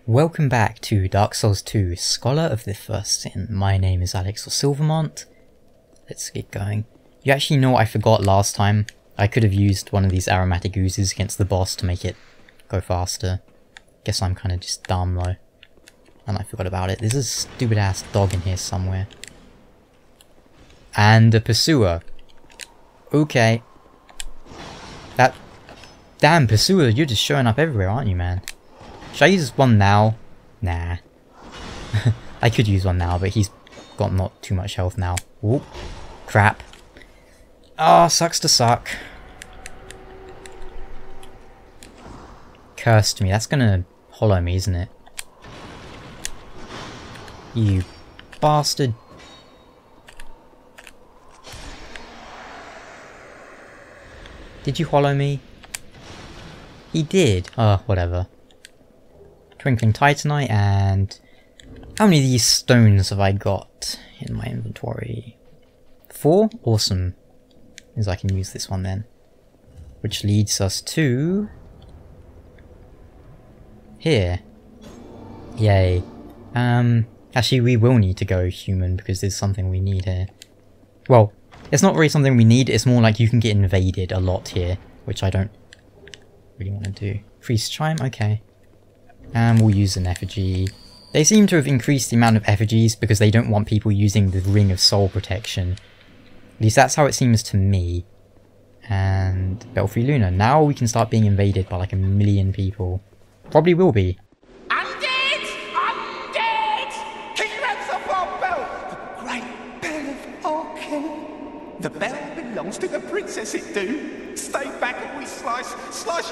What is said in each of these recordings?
Welcome back to Dark Souls 2, Scholar of the First Sin. My name is Alex or Silvermont. Let's get going. You actually know what I forgot last time? I could have used one of these aromatic oozes against the boss to make it go faster. Guess I'm kind of just dumb though. And I forgot about it. There's a stupid ass dog in here somewhere. And a pursuer. Okay. That... Damn, pursuer, you're just showing up everywhere, aren't you, man? Should I use one now? Nah. I could use one now, but he's got not too much health now. Oop. Crap. Ah, oh, sucks to suck. Cursed me. That's gonna hollow me, isn't it? You bastard. Did you hollow me? He did. Oh, whatever. Twinkling Titanite, and how many of these stones have I got in my inventory? 4? Awesome. Means I can use this one then. Which leads us to... here. Yay. Actually we will need to go human because there's something we need here. Well, it's not really something we need, it's more like you can get invaded a lot here, which I don't really want to do. Freeze chime, okay. And we'll use an effigy. They seem to have increased the amount of effigies because they don't want people using the Ring of Soul Protection. At least that's how it seems to me. And Belfry Luna. Now we can start being invaded by like 1 million people. Probably will be. Undead! Undead! King ransom for Bell! The great bell of Orkin. The bell belongs to the princess, it do. Stay back and we slice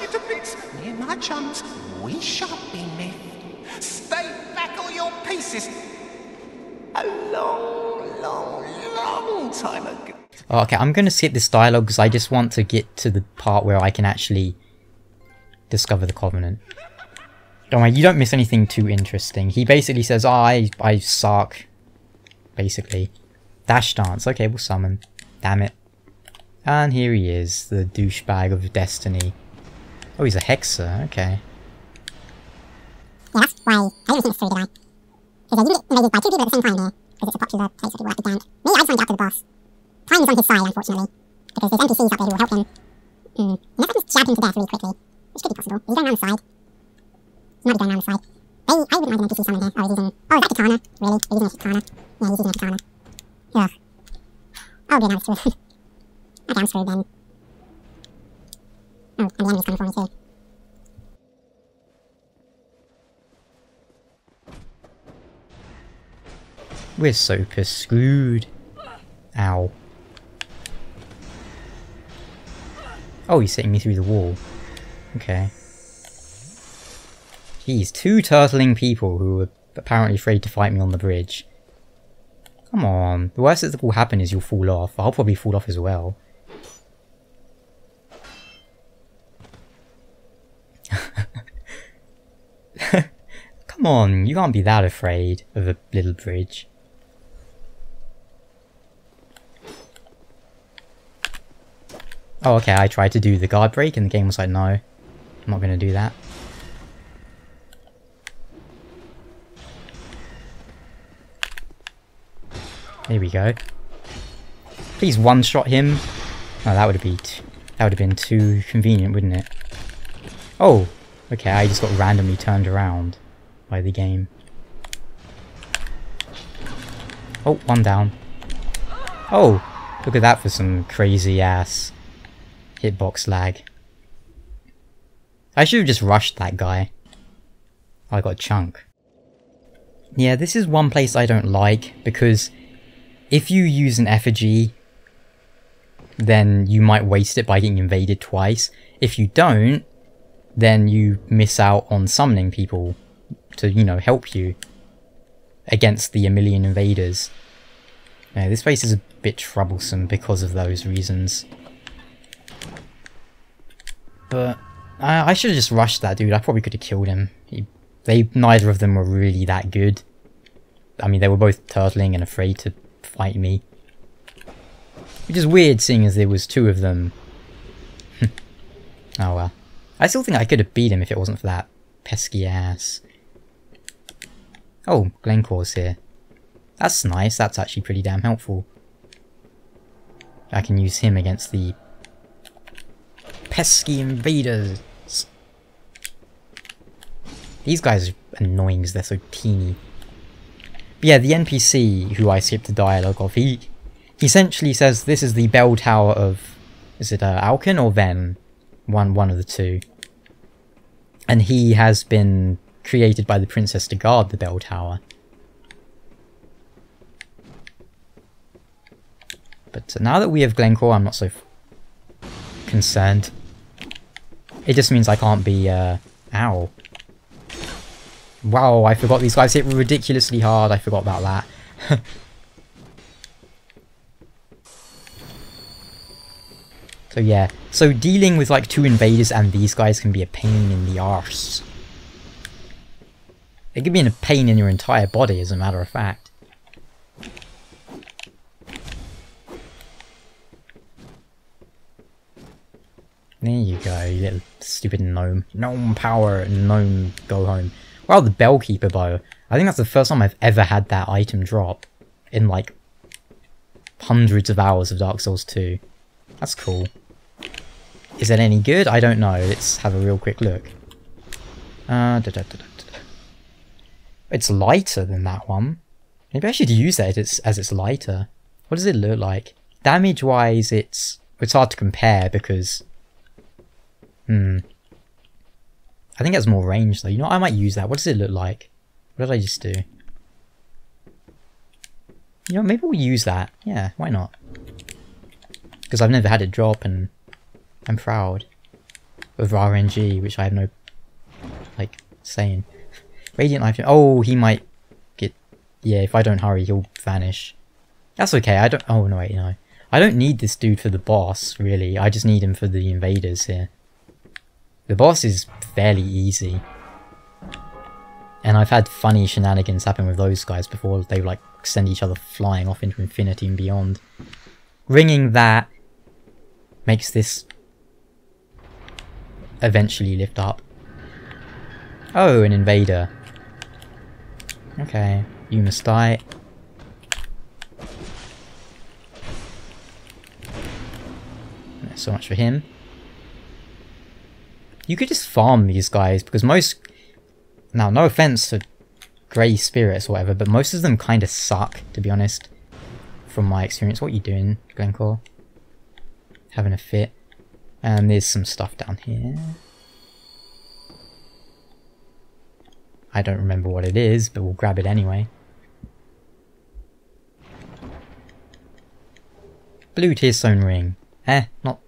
you to bits. Near my chums, we shan't be miffed. Stay back all your pieces. A long time ago. Okay, I'm going to skip this dialogue because I just want to get to the part where I can actually discover the Covenant. Don't worry, you don't miss anything too interesting. He basically says, oh, I suck. Basically. Dash dance. Okay, we'll summon. Damn it. And here he is, the douchebag of destiny. Oh, he's a hexer, okay. Yeah, that's why I didn't think it's true, did I? Because you get invaded by 2 people at the same time here, because it's a popular place where people have to gank. Me, I just went up to the boss. Time is on his side, unfortunately, because there's NPCs up there who will help him. Unless I can jab him to death really quickly, which could be possible. Is he going around the side? He might be going around the side. I wouldn't mind an NPC summon here. Oh, he's using... Oh, is that katana? Really? He's using a katana? Yeah, he's using a katana. Ugh. Oh, dear, now it's true. Okay, I'm screwed then. Oh, and the enemy's coming for me too. We're so screwed. Ow. Oh, he's hitting me through the wall. Okay. Jeez, 2 turtling people who were apparently afraid to fight me on the bridge. Come on. The worst that will happen is you'll fall off. I'll probably fall off as well. Come on, you can't be that afraid of a little bridge. Oh, okay, I tried to do the guard break and the game was like, no, I'm not going to do that. There we go. Please one-shot him. Oh, that would have been too convenient, wouldn't it? Oh, okay, I just got randomly turned around by the game. Oh, one down. Oh, look at that for some crazy ass hitbox lag. I should have just rushed that guy. I got a chunk. Yeah, this is one place I don't like, because if you use an effigy, then you might waste it by getting invaded twice. If you don't, then you miss out on summoning people to, you know, help you against the 1 million invaders. Yeah, this place is a bit troublesome because of those reasons. But I should have just rushed that dude. I probably could have killed him. Neither of them were really that good. I mean, they were both turtling and afraid to fight me. Which is weird, seeing as there was 2 of them. Oh well. I still think I could have beat him if it wasn't for that pesky ass Oh, Glencore's here. That's nice, that's actually pretty damn helpful. I can use him against the pesky invaders. These guys are annoying because they're so teeny. But yeah, the NPC who I skipped the dialogue of, he essentially says this is the bell tower of, is it Alkin or Ven? One of the two. And he has been created by the princess to guard the bell tower. But now that we have Glencore, I'm not so concerned. It just means I can't be, ow. Wow, I forgot these guys hit ridiculously hard, I forgot about that. So yeah, so dealing with like 2 invaders and these guys can be a pain in the arse. It can be a pain in your entire body, as a matter of fact. There you go, you little stupid gnome. Gnome power, gnome go home. Wow, the Bellkeeper bow. I think that's the first time I've ever had that item drop in like hundreds of hours of Dark Souls 2. That's cool. Is it any good? I don't know. Let's have a real quick look. It's lighter than that one. Maybe I should use that as it's lighter. What does it look like? Damage-wise, it's hard to compare because... I think it has more range though. You know what? I might use that. What does it look like? What did I just do? You know, maybe we'll use that. Yeah, why not? Because I've never had it drop and I'm proud of RNG, which I have no, like, saying. Radiant Life... Oh, he might get... Yeah, if I don't hurry, he'll vanish. That's okay, I don't... Oh, no, wait, no. I don't need this dude for the boss, really. I just need him for the invaders here. The boss is fairly easy. And I've had funny shenanigans happen with those guys before. They, like, send each other flying off into infinity and beyond. Ringing that makes this eventually lift up. Oh, an invader. Okay, you must die. So much for him. You could just farm these guys, because most... Now, no offense to grey spirits or whatever, but most of them kind of suck, to be honest. From my experience. What are you doing, Glencore? Having a fit. And there's some stuff down here. I don't remember what it is, but we'll grab it anyway. Blue Tearstone Ring. Not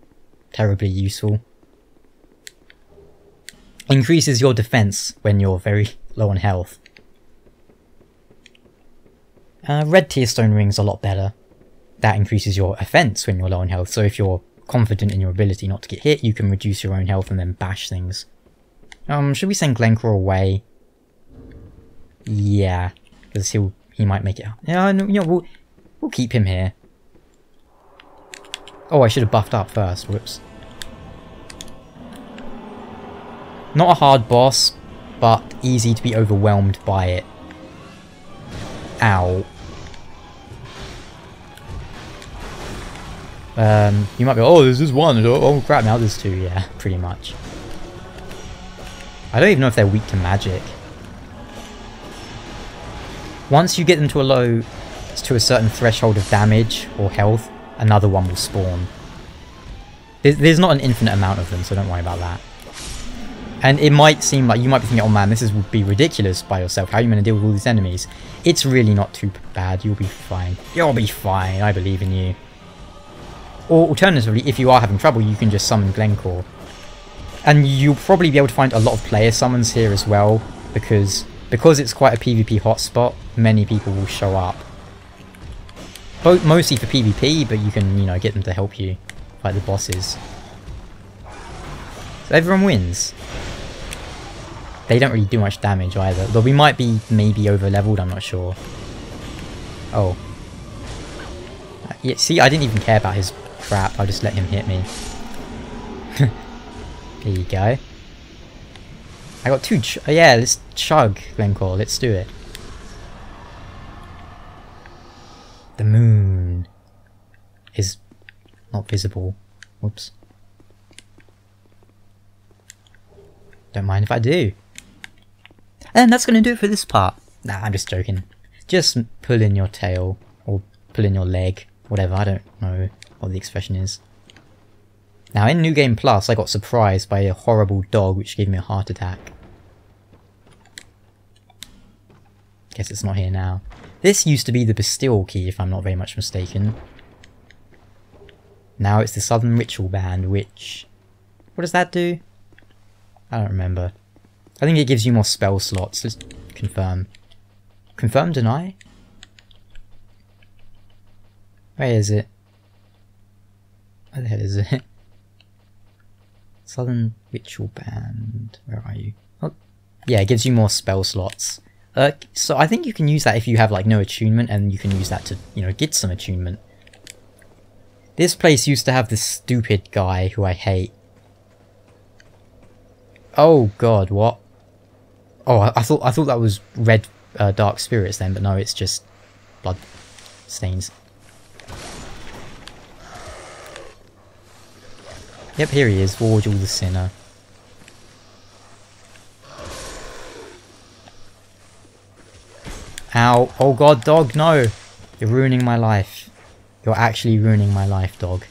terribly useful. Increases your defense when you're very low on health. Red Tearstone Ring's a lot better. That increases your offense when you're low on health, so if you're confident in your ability not to get hit, you can reduce your own health and then bash things. Should we send Glencore away? Yeah, because he might make it. Yeah, no, you know, we'll keep him here. Oh, I should have buffed up first. Whoops. Not a hard boss, but easy to be overwhelmed by it. Ow. You might be, oh, there's just one. Oh crap, now there's 2. Yeah, pretty much. I don't even know if they're weak to magic. Once you get them to a certain threshold of damage or health, another one will spawn. There's not an infinite amount of them, so don't worry about that. And it might seem like you might be thinking, oh man, this would be ridiculous by yourself. How are you going to deal with all these enemies? It's really not too bad. You'll be fine. You'll be fine. I believe in you. Or alternatively, if you are having trouble, you can just summon Glencore. And you'll probably be able to find a lot of player summons here as well, because it's quite a PvP hotspot, many people will show up. Mostly for PvP, but you can, you know, get them to help you fight the bosses. So everyone wins. They don't really do much damage either, though we might be maybe over leveled, I'm not sure. Oh. Yeah, see, I didn't even care about his crap, I just let him hit me. There you go. I got 2 yeah, let's chug Glencore, let's do it. The moon is not visible. Whoops. Don't mind if I do. And that's going to do it for this part. Nah, I'm just joking. Just pull in your tail, or pull in your leg, whatever, I don't know what the expression is. Now in New Game Plus, I got surprised by a horrible dog which gave me a heart attack. Guess it's not here now. This used to be the Bastille key, if I'm not very much mistaken. Now it's the Southern Ritual Band, which... what does that do? I don't remember. I think it gives you more spell slots. Let's confirm. Confirm, deny? Where is it? Where the hell is it? Southern Ritual Band. Where are you? Oh, yeah, it gives you more spell slots. So I think you can use that if you have like no attunement, and you can use that to, you know, get some attunement. This place used to have this stupid guy who I hate. Oh god, what? Oh, I thought that was red dark spirits then, but no, it's just blood stains. Yep, here he is, Virgil the Sinner. Ow. Oh god, dog, no! You're ruining my life. You're actually ruining my life, dog.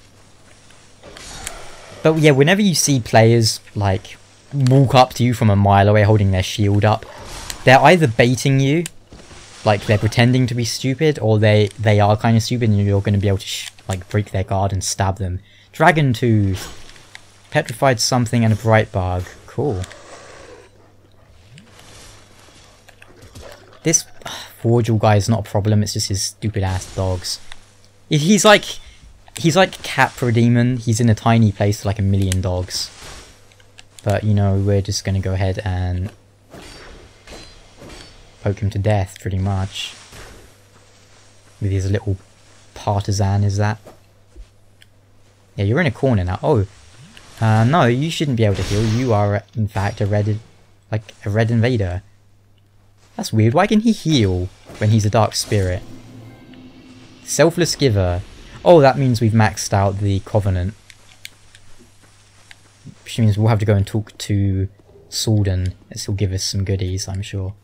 But yeah, whenever you see players, like, walk up to you from a mile away holding their shield up, they're either baiting you, like they're pretending to be stupid, or they are kind of stupid and you're going to be able to like break their guard and stab them. Dragon Tooth, Petrified Something, and a Bright Bug. Cool. This Virgil guy is not a problem, it's just his stupid ass dogs. He's like Cat Demon. He's in a tiny place with like 1 million dogs. But, you know, we're just gonna go ahead and poke him to death, pretty much. With his little partisan, is that? Yeah, you're in a corner now. Oh, no, you shouldn't be able to heal. You are, in fact, a red invader. That's weird. Why can he heal when he's a dark spirit? Selfless Giver. Oh, that means we've maxed out the Covenant. Which means we'll have to go and talk to Salden, as he'll give us some goodies, I'm sure.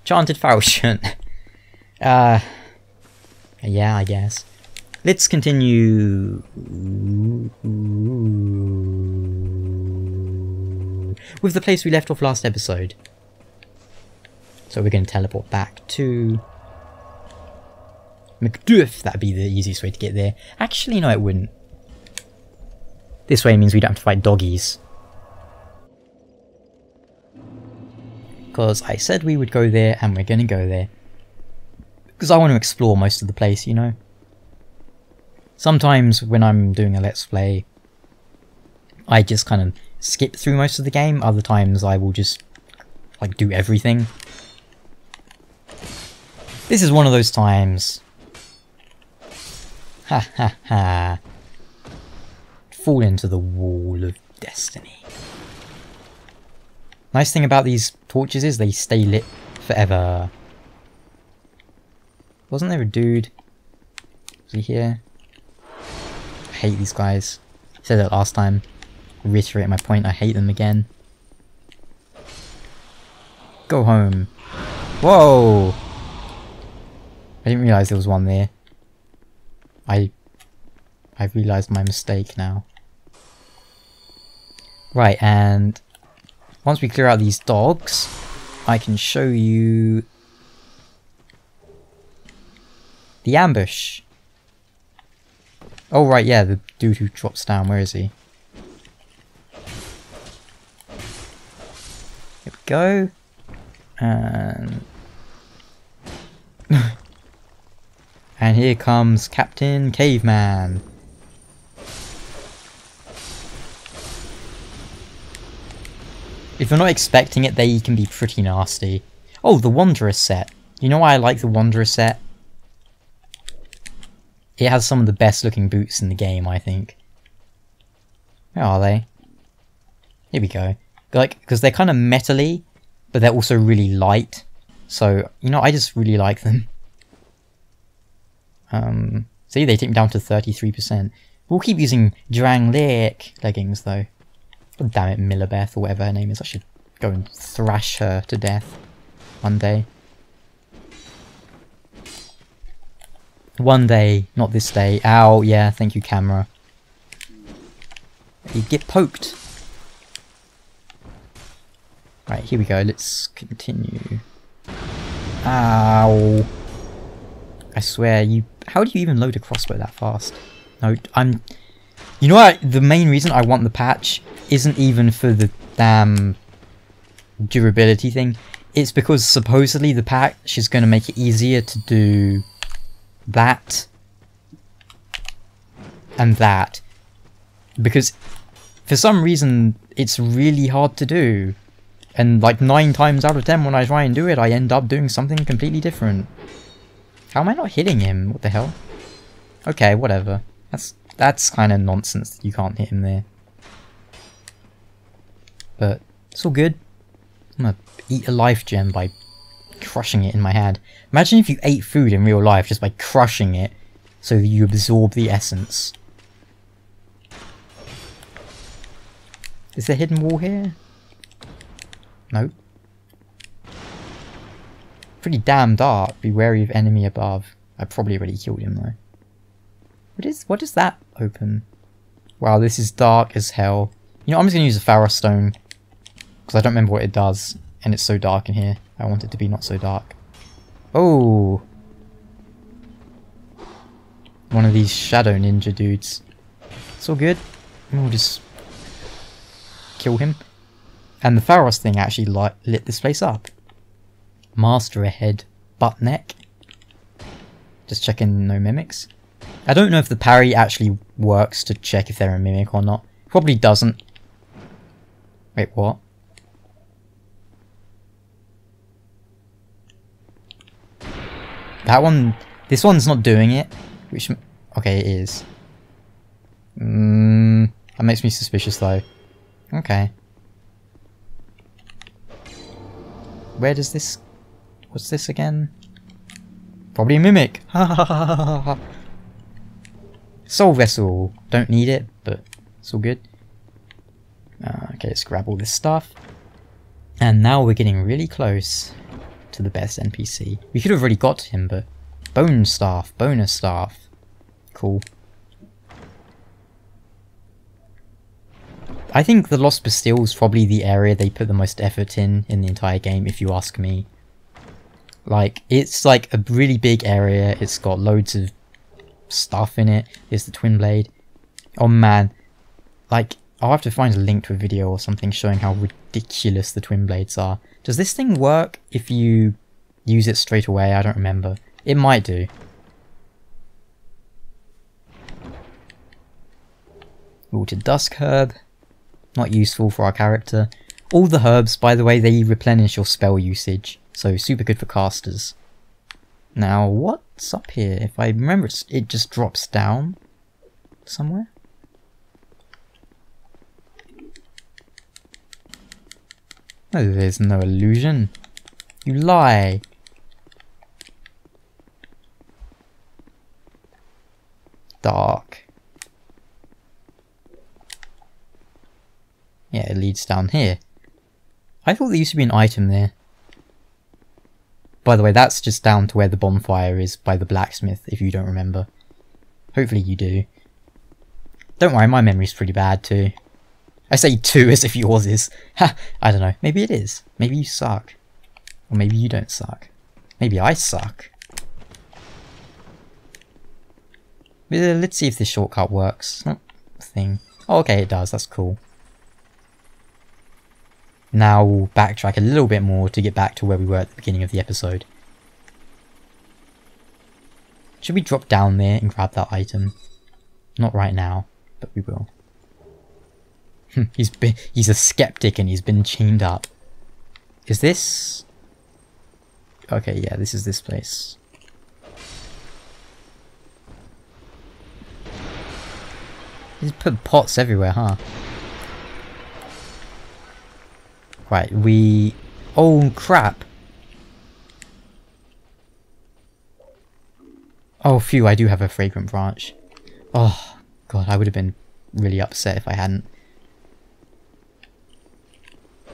Chanted Falchion. Yeah, I guess. Let's continue with the place we left off last episode. So we're going to teleport back to Macduff. That'd be the easiest way to get there. Actually, no, it wouldn't. This way means we don't have to fight doggies. Because I said we would go there, and we're going to go there. Because I want to explore most of the place, you know. Sometimes when I'm doing a Let's Play, I just kind of skip through most of the game. Other times I will just, like, do everything. This is one of those times. Ha ha ha. Fall into the wall of destiny. Nice thing about these torches is they stay lit forever. Wasn't there a dude? Was he here? I hate these guys. I said that last time. Reiterate my point, I hate them again. Go home. Whoa! I didn't realise there was one there. I've realised my mistake now. Right, and once we clear out these dogs, I can show you the ambush. Oh right, yeah, the dude who drops down, where is he? Here we go. And and here comes Captain Caveman. If you're not expecting it, they can be pretty nasty. Oh, the Wanderer set. You know why I like the Wanderer set? It has some of the best looking boots in the game, I think. Where are they? Here we go. Like, because they're kind of metally, but they're also really light. So, you know, I just really like them. See, they take me down to 33%. We'll keep using Drangleic leggings though. God damn it, Millibeth or whatever her name is. I should go and thrash her to death one day. One day, not this day. Ow, yeah, thank you, camera. You get poked. Right, here we go. Let's continue. Ow. I swear, how do you even load a crossbow that fast? No, you know what? The main reason I want the patch isn't even for the damn durability thing. It's because supposedly the patch is going to make it easier to do that and that, because for some reason it's really hard to do, and like 9 times out of 10 when I try and do it I end up doing something completely different. How am I not hitting him? What the hell? Okay, whatever. That's kind of nonsense that you can't hit him there, but it's all good. I'm gonna eat a life gem by crushing it in my hand. Imagine if you ate food in real life just by crushing it so that you absorb the essence. Is there a hidden wall here? Nope. Pretty damn dark. Be wary of enemy above. I probably already killed him though. What does that open? Wow, this is dark as hell. You know, I'm just gonna use a Pharos stone because I don't remember what it does, and it's so dark in here. I want it to be not so dark. Oh! One of these shadow ninja dudes. It's all good. We'll just kill him. And the Pharos thing actually lit this place up. Master ahead. Butt neck. Just checking no mimics. I don't know if the parry actually works to check if they're a mimic or not. Probably doesn't. Wait, what? That one, this one's not doing it, which, okay, it is. That makes me suspicious though. Okay. Where does this, what's this again? Probably a mimic. Ha ha ha ha ha. Soul vessel, don't need it, but it's all good. Okay, let's grab all this stuff. And now we're getting really close to the best NPC. We could have already got to him, but bone staff, bonus staff. Cool. I think the Lost Bastille is probably the area they put the most effort in the entire game, if you ask me. Like, it's like a really big area, it's got loads of stuff in it. Here's the twin blade. Oh man, like, I'll have to find a link to a video or something showing how ridiculous the twin blades are. Does this thing work if you use it straight away? I don't remember. It might do. Wilted Dusk Herb. Not useful for our character. All the herbs, by the way, they replenish your spell usage. So super good for casters. Now, what's up here? If I remember, it just drops down somewhere. No, there's no illusion. You lie. Dark. Yeah, it leads down here. I thought there used to be an item there. By the way, that's just down to where the bonfire is by the blacksmith, if you don't remember. Hopefully you do. Don't worry, my memory's pretty bad too. I say too as if yours is. Ha! I don't know. Maybe it is. Maybe you suck. Or maybe you don't suck. Maybe I suck. Let's see if this shortcut works. Oh, thing. Oh, okay, it does. That's cool. Now we'll backtrack a little bit more to get back to where we were at the beginning of the episode. Should we drop down there and grab that item? Not right now, but we will. He's a skeptic and he's been chained up. Is this... Okay, yeah, this is this place. He's put pots everywhere, huh? Right, we... Oh, crap! Oh, phew, I do have a fragrant branch. Oh, God, I would have been really upset if I hadn't.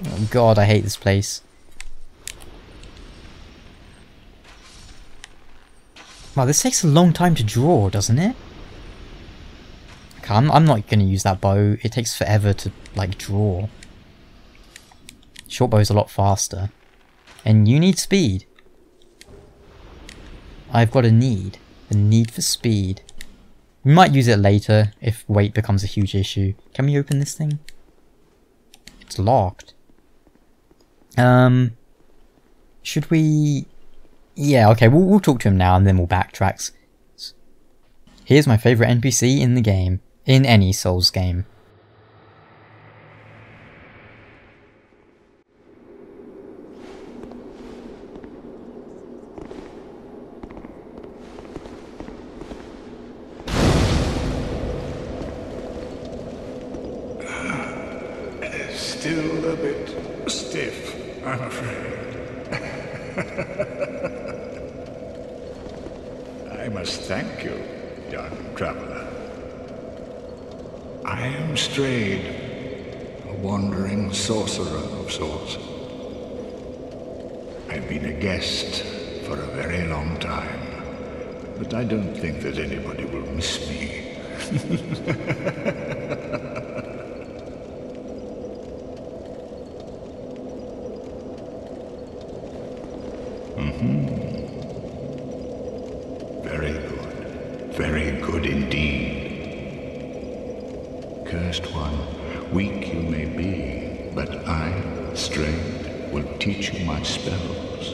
Oh, God, I hate this place. Wow, this takes a long time to draw, doesn't it? Okay, I'm not going to use that bow. It takes forever to, like, draw. Short bow's a lot faster. And you need speed. I've got a need. The need for speed. We might use it later if weight becomes a huge issue. Can we open this thing? It's locked. Should we... Yeah, okay, we'll talk to him now and then we'll backtrack. Here's my favourite NPC in the game. In any Souls game. Still a bit stiff, I'm afraid. I must thank you, young traveler. I am Straid, a wandering sorcerer of sorts. I've been a guest for a very long time, but I don't think that anybody will miss me. Very good indeed. Cursed one, weak you may be, but I, Straid, will teach you my spells.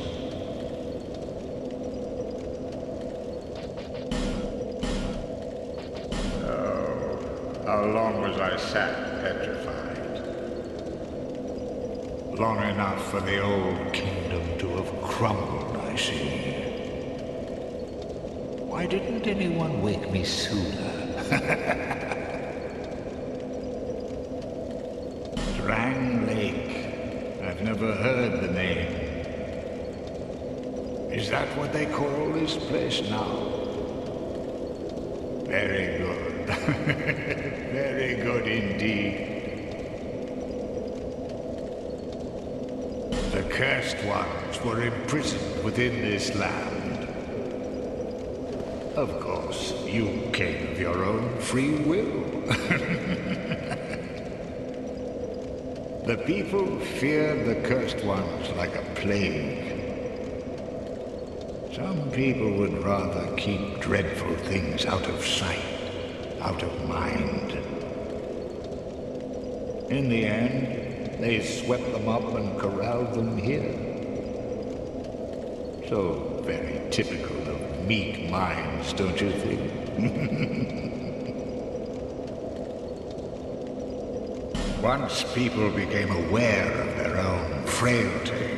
Oh, how long was I sat petrified? Long enough for the old kingdom to have crumbled, I see. Why didn't anyone wake me sooner? Drang Lake. I've never heard the name. Is that what they call this place now? Very good. Very good indeed. The cursed ones were imprisoned within this land. Of course, you came of your own free will. The people feared the cursed ones like a plague. Some people would rather keep dreadful things out of sight, out of mind. In the end, they swept them up and corralled them here. So very typical of meek minds, don't you think? Once people became aware of their own frailty,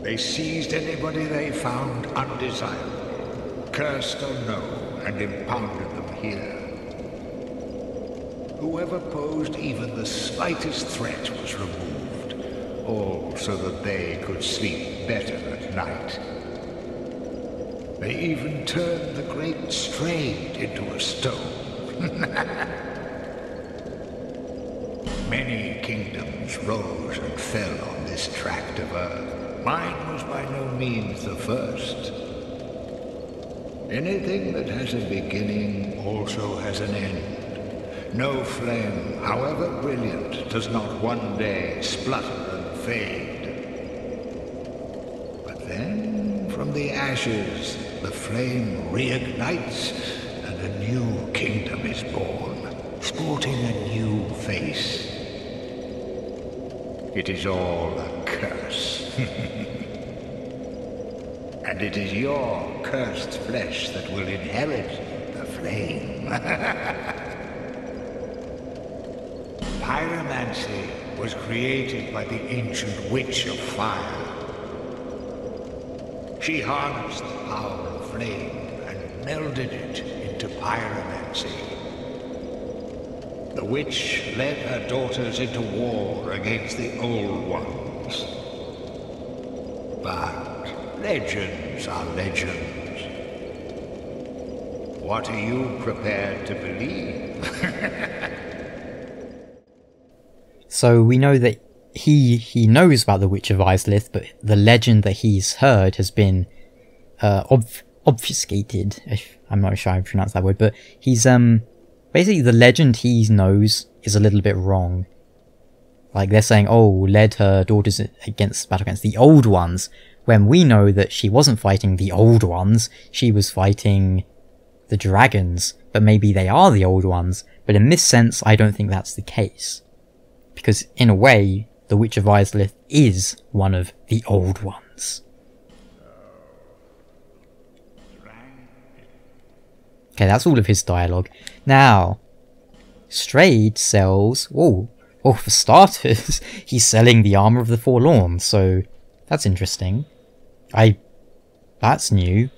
they seized anybody they found undesirable, cursed or no, and impounded them here. Whoever posed even the slightest threat was removed, all so that they could sleep better at night. They even turned the great Straid into a stone. Many kingdoms rose and fell on this tract of earth. Mine was by no means the first. Anything that has a beginning also has an end. No flame, however brilliant, does not one day splutter and fade. But then, from the ashes, the flame reignites, and a new kingdom is born, sporting a new face. It is all a curse. And it is your cursed flesh that will inherit the flame. Pyromancy was created by the ancient witch of fire. She harnessed the power of flame and melded it into pyromancy. The witch led her daughters into war against the old ones. But legends are legends. What are you prepared to believe? So we know that he knows about the Witch of Islith, but the legend that he's heard has been obfuscated. I'm not sure how to pronounce that word, but he's basically the legend he knows is a little bit wrong. Like they're saying, oh, led her daughters battle against the Old Ones, when we know that she wasn't fighting the Old Ones, she was fighting the dragons, but maybe they are the Old Ones. But in this sense, I don't think that's the case. Because in a way, the Witch of Islith is one of the Old Ones. Okay, that's all of his dialogue. Now, Straid sells... Oh, for starters, he's selling the Armour of the Forlorn, so that's interesting. That's new.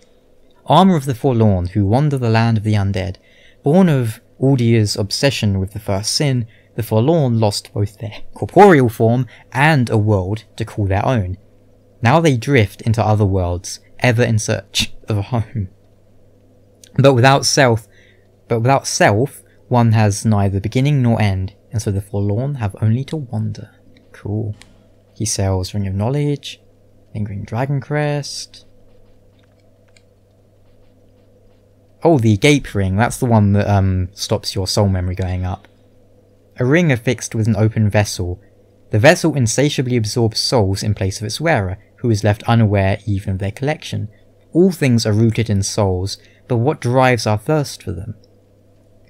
Armour of the Forlorn, who wander the land of the undead. Born of Uldia's obsession with the first sin, the Forlorn lost both their corporeal form and a world to call their own. Now they drift into other worlds, ever in search of a home. But without self, one has neither beginning nor end, and so the Forlorn have only to wander. Cool. He sells Ring of Knowledge, Lingering Dragon Crest. Oh, the Gape Ring, that's the one that stops your soul memory going up. A ring affixed with an open vessel. The vessel insatiably absorbs souls in place of its wearer, who is left unaware even of their collection. All things are rooted in souls, but what drives our thirst for them?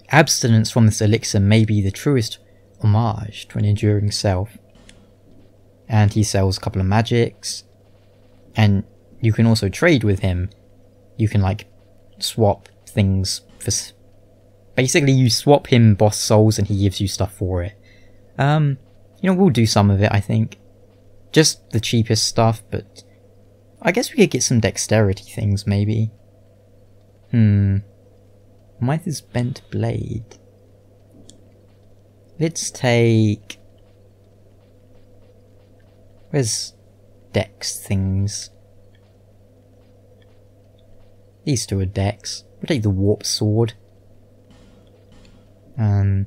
Abstinence from this elixir may be the truest homage to an enduring self. And he sells a couple of magics. And you can also trade with him. You can like swap things for... Basically you swap him boss souls and he gives you stuff for it. You know, we'll do some of it, I think. Just the cheapest stuff, but... I guess we could get some dexterity things, maybe. Mytha's Bent Blade. Let's take... Where's dex things? These two are dex. We'll take the Warp Sword. We'll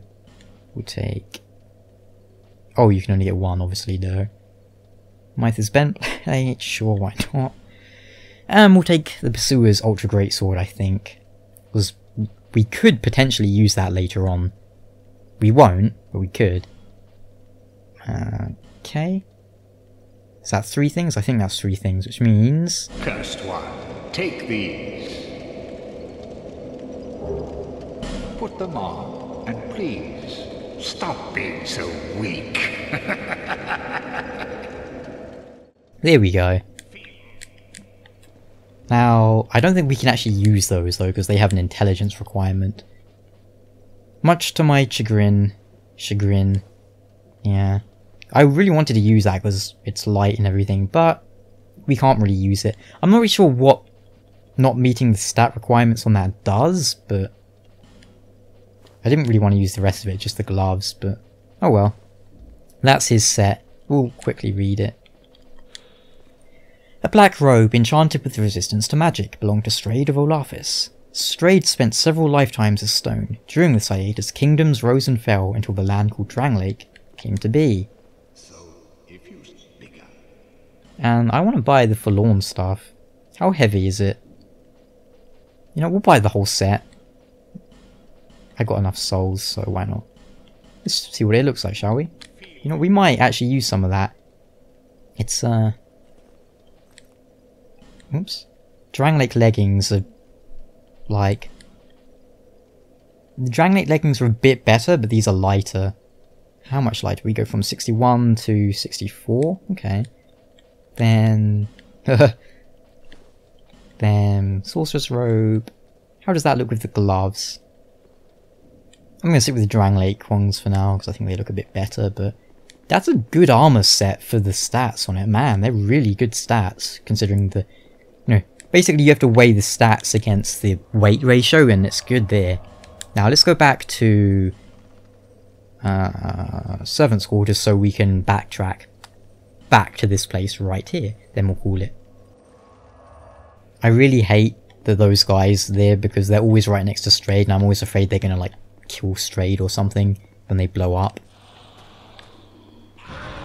take... Oh, you can only get one, obviously, though. Mytha's Bent Blade, sure, why not? And we'll take the Pursuer's Ultra Great Sword, I think. Because we could potentially use that later on. We won't, but we could. Okay. Is that 3 things? I think that's 3 things, which means... Cursed one, take these. Put them on, and please, stop being so weak. There we go. Now, I don't think we can actually use those though, because they have an intelligence requirement. Much to my chagrin. Yeah. I really wanted to use that because it's light and everything, but we can't really use it. I'm not really sure what not meeting the stat requirements on that does, but I didn't really want to use the rest of it, just the gloves, but oh well. That's his set. We'll quickly read it. A black robe enchanted with resistance to magic belonged to Straid of Olaphis. Straid spent several lifetimes as stone. During this hiatus, kingdoms rose and fell until the land called Dranglake came to be. And I want to buy the Forlorn stuff. How heavy is it? You know, we'll buy the whole set. I got enough souls, so why not? Let's see what it looks like, shall we? You know, we might actually use some of that. It's, oops. Dranglake leggings are, like... The Dranglake leggings are a bit better, but these are lighter. How much lighter? We go from 61 to 64? Okay. Then... then... Sorcerer's Robe. How does that look with the gloves? I'm going to stick with the Dranglake ones for now, because I think they look a bit better, but... That's a good armor set for the stats on it. Man, they're really good stats, considering the... You know, basically you have to weigh the stats against the weight ratio, and it's good there. Now, let's go back to... Servants' Quarters so we can backtrack back to this place right here. Then we'll call it. I really hate those guys there, because they're always right next to Straid, and I'm always afraid they're gonna like kill Straid or something when they blow up.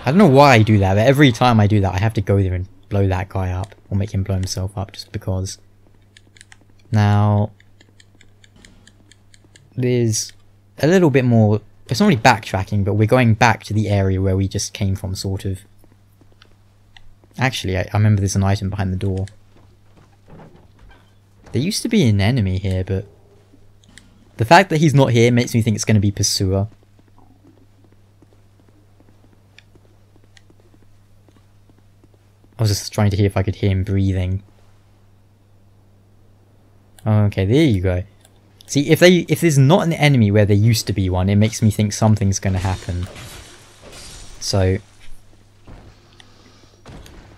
I don't know why I do that, but every time I do that I have to go there and blow that guy up, or make him blow himself up just because. Now, there's a little bit more, it's not really backtracking, but we're going back to the area where we just came from, sort of. Actually, I remember there's an item behind the door. There used to be an enemy here, but the fact that he's not here makes me think it's going to be Pursuer. I was just trying to hear if I could hear him breathing. Okay, there you go. See, if there's not an enemy where there used to be one, it makes me think something's going to happen. So,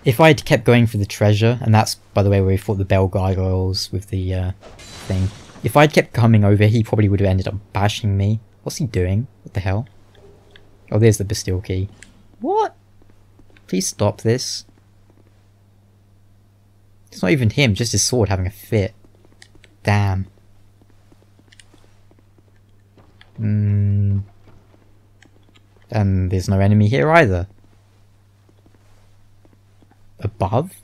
if I'd kept going for the treasure, and that's, by the way, where we fought the Gargoyles with the thing. If I'd kept coming over, he probably would have ended up bashing me. What's he doing? What the hell? Oh, there's the Bastille key. What? Please stop this. It's not even him, just his sword having a fit. Damn. And there's no enemy here either. Above?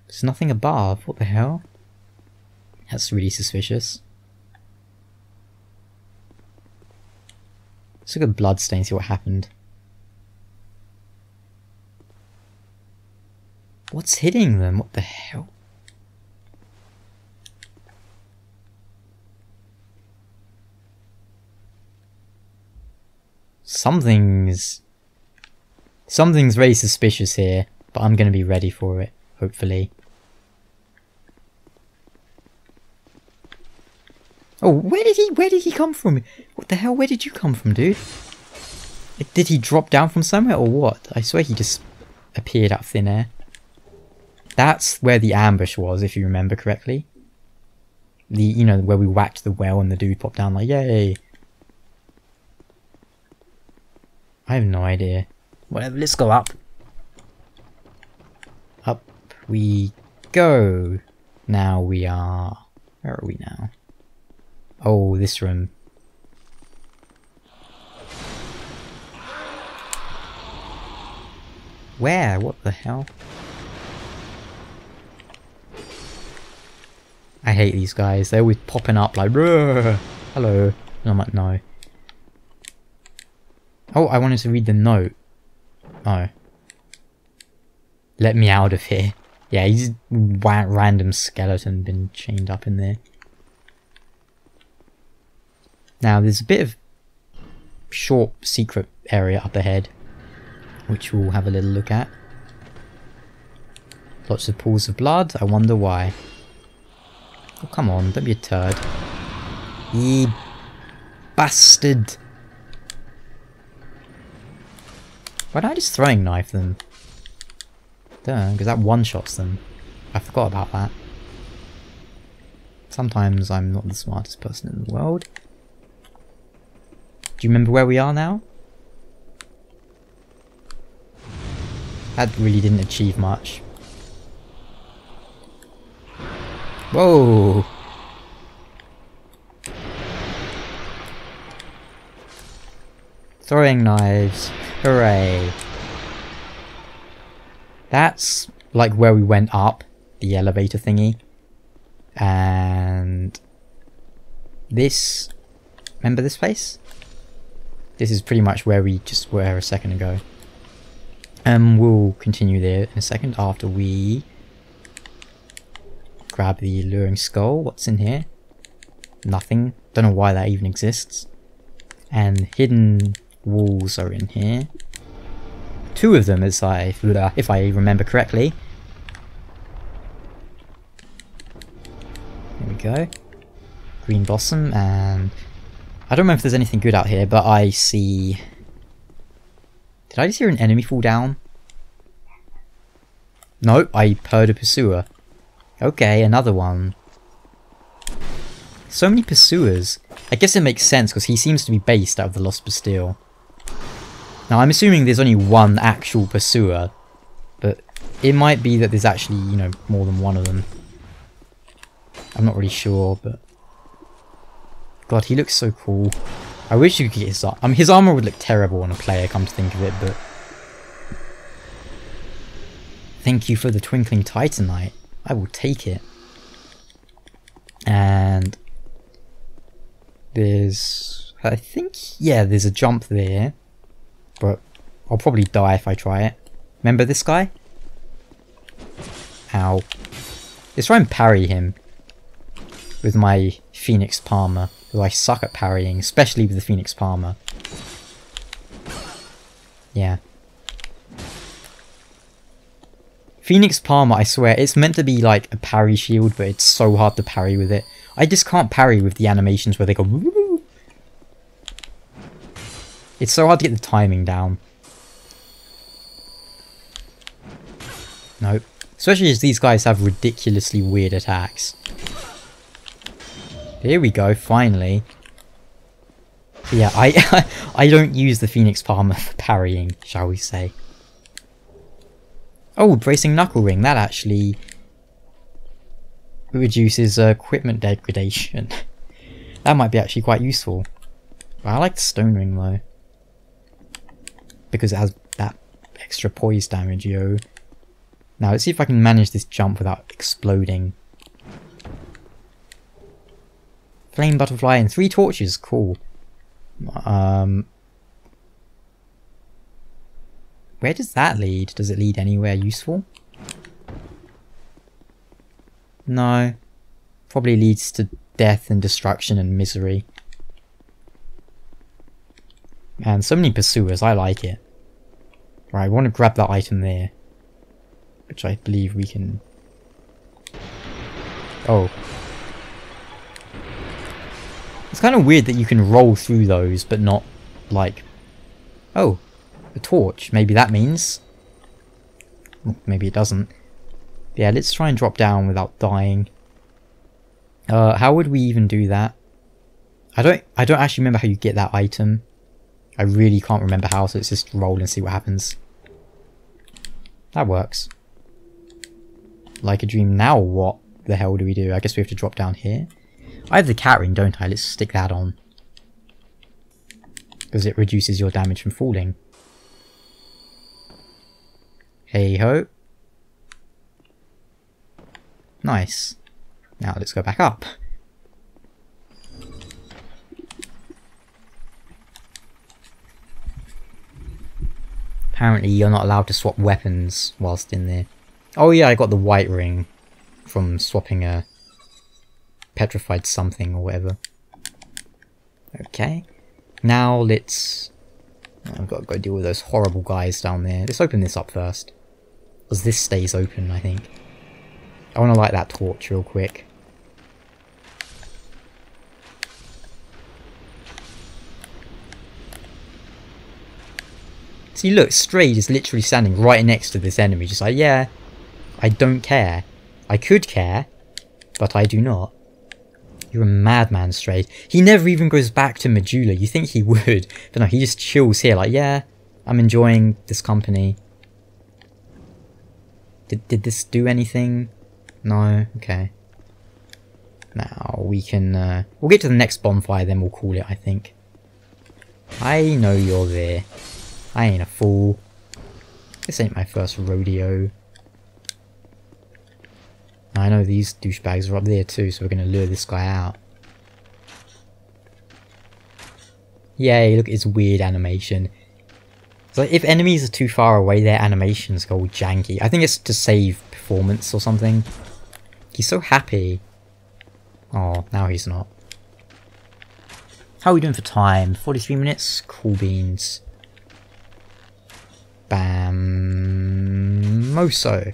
There's nothing above, what the hell? That's really suspicious. Let's look at bloodstain, see what happened. What's hitting them? What the hell? Something's very suspicious here, but I'm gonna be ready for it, hopefully. Oh, where did he come from? What the hell, where did you come from, dude? Did he drop down from somewhere or what? I swear he just appeared out of thin air. That's where the ambush was, if you remember correctly. You know, where we whacked the well and the dude popped down like, yay. I have no idea. Whatever, let's go up. Up we go. Now we are... Where are we now? Oh, this room. Where? What the hell? I hate these guys. They're always popping up like, bruh, hello. And I'm like, no. Oh, I wanted to read the note. Oh. Let me out of here. Yeah, he's random skeleton been chained up in there. Now, there's a bit of short secret area up ahead, which we'll have a little look at. Lots of pools of blood. I wonder why. Oh, come on, don't be a turd. Ye bastard. Why don't I just throwing knife them? Duh, because that one-shots them. I forgot about that. Sometimes I'm not the smartest person in the world. Do you remember where we are now? That really didn't achieve much. Whoa! Throwing knives. Hooray. That's like where we went up, the elevator thingy. And this... Remember this place? This is pretty much where we just were a second ago. We'll continue there in a second after we grab the alluring skull. What's in here? Nothing. Don't know why that even exists. And hidden walls are in here. Two of them, if I remember correctly. There we go. Green blossom, and I don't know if there's anything good out here, but I see... Did I just hear an enemy fall down? No, I heard a pursuer. Okay, another one. So many pursuers. I guess it makes sense because he seems to be based out of the Lost Bastille. Now I'm assuming there's only one actual pursuer, but it might be that there's actually, you know, more than one of them. I'm not really sure, but... God, he looks so cool. I wish you could get his armor. His armor would look terrible on a player, come to think of it, but... Thank you for the Twinkling Titanite. I will take it. And... There's... I think... Yeah, there's a jump there. But I'll probably die if I try it. Remember this guy? Ow. Let's try and parry him. With my Phoenix Palmer. Because I suck at parrying, especially with the Phoenix Palmer. Yeah. Phoenix Palmer, I swear, it's meant to be like a parry shield, but it's so hard to parry with it. I just can't parry with the animations where they go woo. It's so hard to get the timing down. Nope. Especially as these guys have ridiculously weird attacks. Here we go, finally. Yeah, I don't use the Phoenix Palmer for parrying, shall we say. Oh, Bracing Knuckle Ring, that actually reduces equipment degradation. That might be actually quite useful. But I like the Stone Ring though. Because it has that extra poise damage, yo. Now let's see if I can manage this jump without exploding. Flame Butterfly and 3 torches, cool. Where does that lead? Does it lead anywhere useful? No. Probably leads to death and destruction and misery. And so many pursuers, I like it. Right, I want to grab that item there. Which I believe we can... Oh. It's kind of weird that you can roll through those, but not, like... Oh, a torch. Maybe that means... Maybe it doesn't. Yeah, let's try and drop down without dying. How would we even do that? I don't actually remember how you get that item. I really can't remember how, so let's just roll and see what happens. That works. Like a dream. Now what the hell do we do? I guess we have to drop down here. I have the cat ring, don't I? Let's stick that on. Because it reduces your damage from falling. Hey ho. Nice. Now let's go back up. Apparently you're not allowed to swap weapons whilst in there. Oh yeah, I got the white ring from swapping a petrified something or whatever. Okay. Now let's... I've got to go deal with those horrible guys down there. Let's open this up first. Because this stays open, I think. I want to light that torch real quick. See, look, Straid is literally standing right next to this enemy, just like, yeah, I don't care. I could care, but I do not. You're a madman, Straid. He never even goes back to Majula. You think he would, but no, he just chills here, like, yeah, I'm enjoying this company. Did this do anything? No? Okay. Now, we can, we'll get to the next bonfire, then we'll call it, I think. I know you're there. I ain't a fool. This ain't my first rodeo. I know these douchebags are up there too, so we're gonna lure this guy out. Yay, look at his weird animation. It's like if enemies are too far away, their animations go all janky. I think it's to save performance or something. He's so happy. Oh, now he's not. How are we doing for time? 43 minutes? Cool beans. Bam. Moso.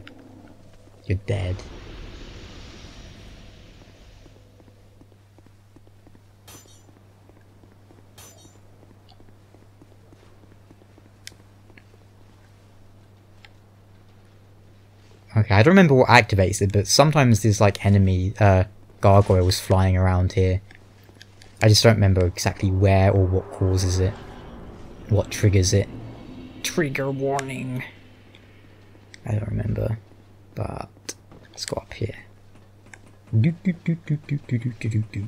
You're dead. Okay, I don't remember what activates it, but sometimes there's like enemy gargoyles flying around here. I just don't remember exactly where or what causes it. What triggers it. Trigger warning. I don't remember, but let's go up here. Do, do, do, do, do, do, do, do, do.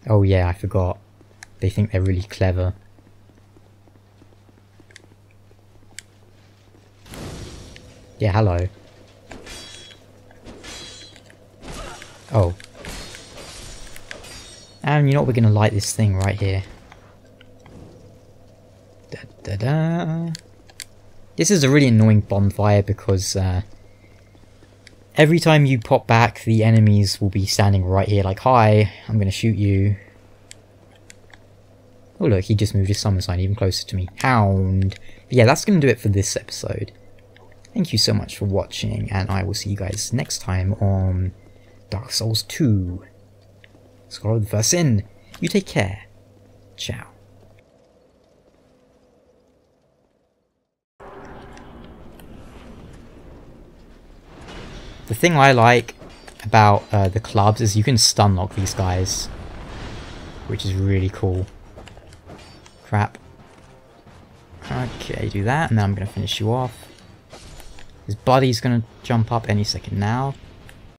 Oh yeah, I forgot. They think they're really clever. Yeah, hello. Oh. And you know what, we're gonna light this thing right here. Da, da, da. This is a really annoying bonfire because every time you pop back, the enemies will be standing right here like, hi, I'm gonna shoot you. Oh look, he just moved his summon sign even closer to me. Hound. But yeah, that's gonna do it for this episode. Thank you so much for watching, and I will see you guys next time on Dark Souls 2. Scholar of the First Sin. You take care. Ciao. The thing I like about the clubs is you can stun lock these guys, which is really cool. Crap. Okay, do that, and then I'm going to finish you off. His buddy's going to jump up any second now.